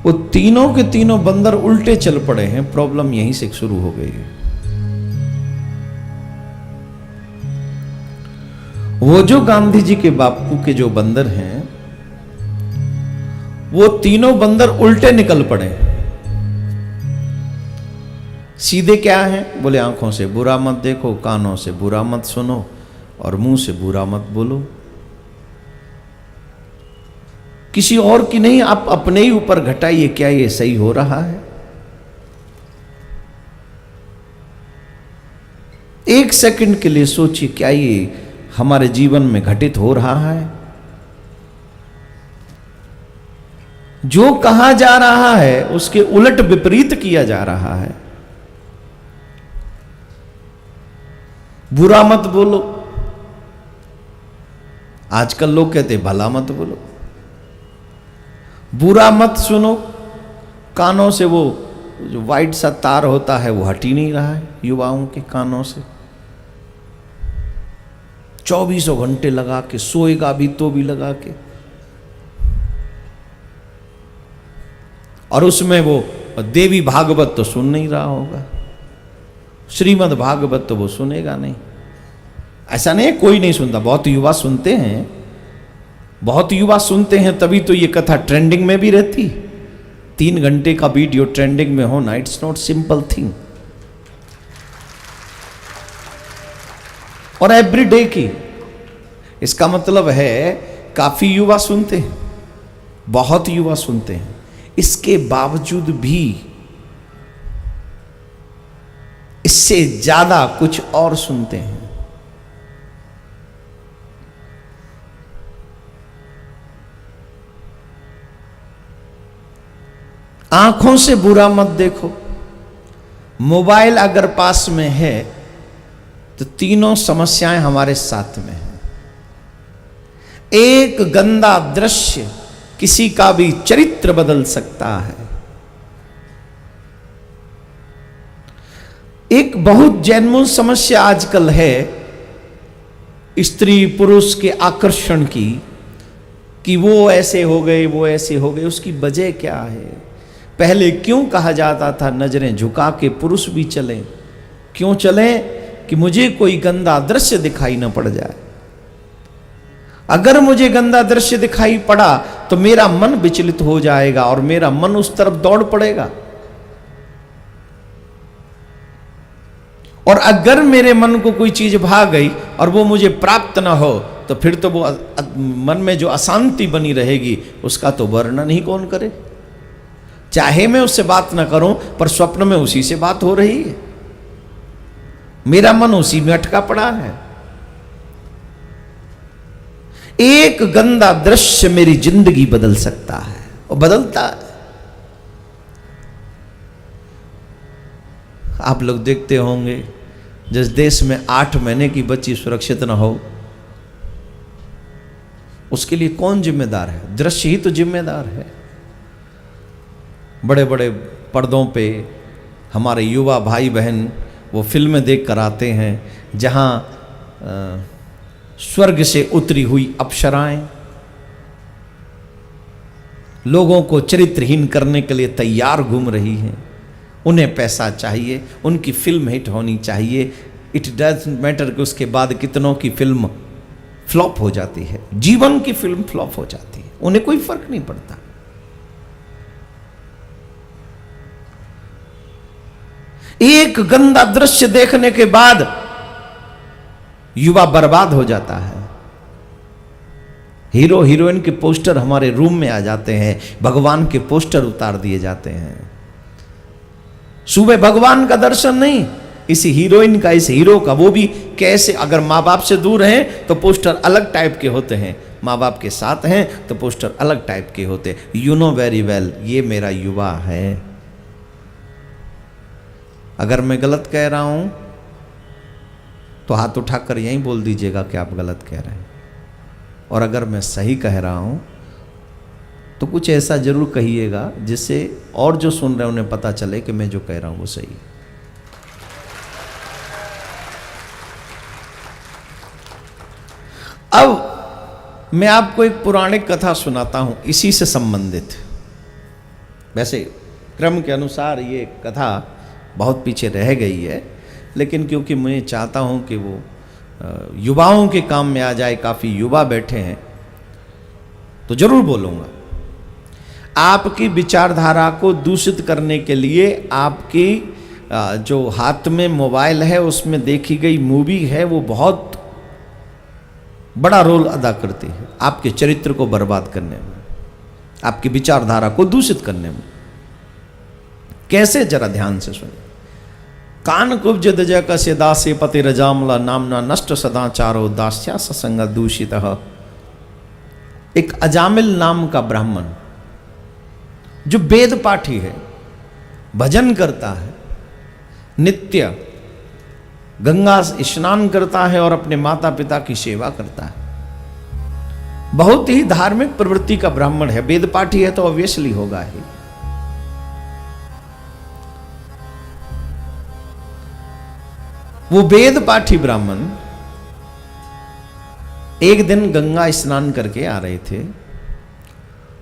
वो तीनों के तीनों बंदर उल्टे चल पड़े हैं। प्रॉब्लम यहीं से शुरू हो गई है। वो जो गांधी जी के बापू के जो बंदर हैं, वो तीनों बंदर उल्टे निकल पड़े। सीधे क्या है? बोले आंखों से बुरा मत देखो, कानों से बुरा मत सुनो और मुंह से बुरा मत बोलो। किसी और की नहीं, आप अपने ही ऊपर घटाइए, क्या ये सही हो रहा है? एक सेकंड के लिए सोचिए, क्या ये हमारे जीवन में घटित हो रहा है? जो कहा जा रहा है उसके उलट विपरीत किया जा रहा है। बुरा मत बोलो, आजकल लोग कहते भला मत बोलो। बुरा मत सुनो, कानों से वो जो वाइट सा तार होता है वो हट ही नहीं रहा है युवाओं के कानों से। 24 घंटे लगा के सोएगा भी तो भी लगा के, और उसमें वो देवी भागवत तो सुन नहीं रहा होगा, श्रीमद् भागवत तो वो सुनेगा नहीं। ऐसा नहीं है कोई नहीं सुनता, बहुत युवा सुनते हैं, बहुत युवा सुनते हैं, तभी तो ये कथा ट्रेंडिंग में भी रहती। 3 घंटे का वीडियो ट्रेंडिंग में होना, इट्स नॉट सिंपल थिंग। और एवरीडे की, इसका मतलब है काफी युवा सुनते हैं, बहुत युवा सुनते हैं। इसके बावजूद भी इससे ज्यादा कुछ और सुनते हैं। आंखों से बुरा मत देखो। मोबाइल अगर पास में है तो तीनों समस्याएं हमारे साथ में हैं। एक गंदा दृश्य किसी का भी चरित्र बदल सकता है। एक बहुत जन्मूल समस्या आजकल है स्त्री पुरुष के आकर्षण की, कि वो ऐसे हो गए, वो ऐसे हो गए। उसकी वजह क्या है? पहले क्यों कहा जाता था नजरें झुका के पुरुष भी चलें? क्यों चलें? कि मुझे कोई गंदा दृश्य दिखाई न पड़ जाए। अगर मुझे गंदा दृश्य दिखाई पड़ा तो मेरा मन विचलित हो जाएगा और मेरा मन उस तरफ दौड़ पड़ेगा। और अगर मेरे मन को कोई चीज भा गई और वो मुझे प्राप्त ना हो तो फिर तो वो मन में जो अशांति बनी रहेगी उसका तो वर्णन ही कौन करे। चाहे मैं उससे बात ना करूं पर स्वप्न में उसी से बात हो रही है, मेरा मन उसी में अटका पड़ा है। एक गंदा दृश्य मेरी जिंदगी बदल सकता है और बदलता है। आप लोग देखते होंगे जिस देश में 8 महीने की बच्ची सुरक्षित ना हो उसके लिए कौन जिम्मेदार है? दृश्य ही तो जिम्मेदार है। बड़े बड़े पर्दों पे हमारे युवा भाई बहन वो फिल्में देख कर आते हैं जहां स्वर्ग से उतरी हुई अप्सराएं लोगों को चरित्रहीन करने के लिए तैयार घूम रही हैं। उन्हें पैसा चाहिए, उनकी फिल्म हिट होनी चाहिए। इट डजंट मैटर कि उसके बाद कितनों की फिल्म फ्लॉप हो जाती है, जीवन की फिल्म फ्लॉप हो जाती है, उन्हें कोई फर्क नहीं पड़ता। एक गंदा दृश्य देखने के बाद युवा बर्बाद हो जाता है। हीरो हीरोइन के पोस्टर हमारे रूम में आ जाते हैं, भगवान के पोस्टर उतार दिए जाते हैं। सुबह भगवान का दर्शन नहीं, इस हीरोइन का, इस हीरो का, वो भी कैसे? अगर माँ बाप से दूर हैं तो पोस्टर अलग टाइप के होते हैं, माँ बाप के साथ हैं तो पोस्टर अलग टाइप के होते हैं। यू नो वेरी वेल ये मेरा युवा है। अगर मैं गलत कह रहा हूं तो हाथ उठाकर यहीं बोल दीजिएगा कि आप गलत कह रहे हैं, और अगर मैं सही कह रहा हूं तो कुछ ऐसा जरूर कहिएगा जिससे और जो सुन रहे हैं उन्हें पता चले कि मैं जो कह रहा हूं वो सही है। अब मैं आपको एक पौराणिक कथा सुनाता हूं इसी से संबंधित। वैसे क्रम के अनुसार ये कथा बहुत पीछे रह गई है, लेकिन क्योंकि मैं चाहता हूँ कि वो युवाओं के काम में आ जाए, काफ़ी युवा बैठे हैं, तो जरूर बोलूँगा। आपकी विचारधारा को दूषित करने के लिए आपकी जो हाथ में मोबाइल है उसमें देखी गई मूवी है वो बहुत बड़ा रोल अदा करती है आपके चरित्र को बर्बाद करने में, आपकी विचारधारा को दूषित करने में। कैसे, जरा ध्यान से सुनिए। कान कुब्ज दजय कस्य दासे पति रजामला नामना नष्ट सदाचारो दास्या ससंग दूषित। एक अजामिल नाम का ब्राह्मण जो वेद पाठी है, भजन करता है, नित्य गंगा स्नान करता है और अपने माता पिता की सेवा करता है, बहुत ही धार्मिक प्रवृत्ति का ब्राह्मण है। वेद पाठी है तो ऑब्वियसली होगा ही। वो वेद पाठी ब्राह्मण एक दिन गंगा स्नान करके आ रहे थे,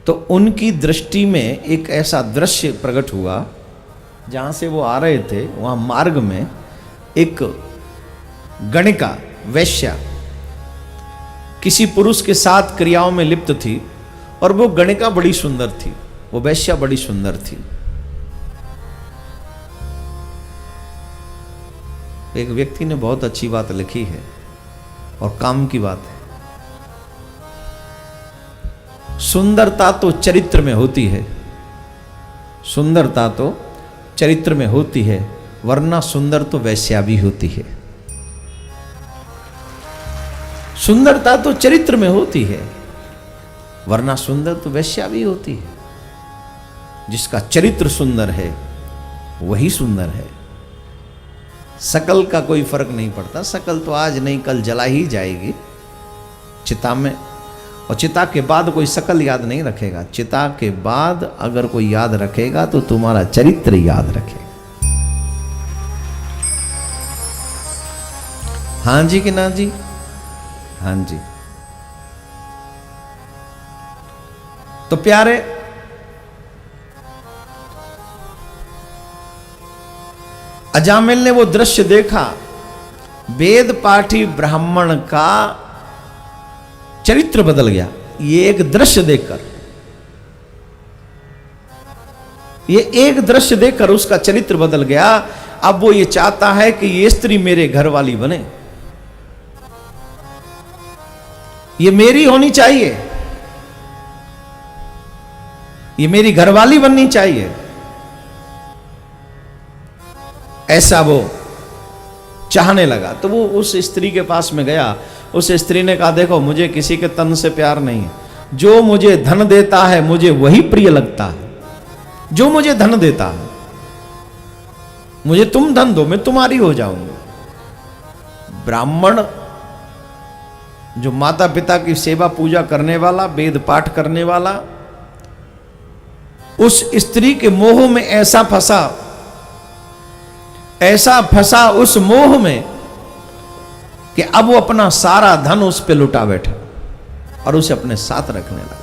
तो उनकी दृष्टि में एक ऐसा दृश्य प्रकट हुआ, जहां से वो आ रहे थे वहां मार्ग में एक गणिका वैश्या किसी पुरुष के साथ क्रियाओं में लिप्त थी, और वो गणिका बड़ी सुंदर थी, वो वैश्या बड़ी सुंदर थी। एक व्यक्ति ने बहुत अच्छी बात लिखी है और काम की बात है। सुंदरता तो चरित्र में होती है, सुंदरता तो चरित्र में होती है, वरना सुंदर तो वैश्या भी होती है। सुंदरता तो चरित्र में होती है, वरना सुंदर तो वैश्या भी होती है। जिसका चरित्र सुंदर है वही सुंदर है। शकल का कोई फर्क नहीं पड़ता, शकल तो आज नहीं कल जला ही जाएगी चिता में, और चिता के बाद कोई शकल याद नहीं रखेगा। चिता के बाद अगर कोई याद रखेगा तो तुम्हारा चरित्र याद रखेगा। हाँ जी कि ना जी? हाँ जी। तो प्यारे, अजामिल ने वो दृश्य देखा, वेद पाठी ब्राह्मण का चरित्र बदल गया। ये एक दृश्य देखकर, ये एक दृश्य देखकर उसका चरित्र बदल गया। अब वो ये चाहता है कि ये स्त्री मेरे घर वाली बने, ये मेरी होनी चाहिए, ये मेरी घरवाली बननी चाहिए। ऐसा वो चाहने लगा। तो वो उस स्त्री के पास में गया। उस स्त्री ने कहा, देखो मुझे किसी के तन से प्यार नहीं है, जो मुझे धन देता है मुझे वही प्रिय लगता है, जो मुझे धन देता है। मुझे तुम धन दो, मैं तुम्हारी हो जाऊंगी। ब्राह्मण जो माता पिता की सेवा पूजा करने वाला, वेद पाठ करने वाला, उस स्त्री के मोह में ऐसा फंसा उस मोह में कि अब वो अपना सारा धन उस पे लुटा बैठा और उसे अपने साथ रखने लगा।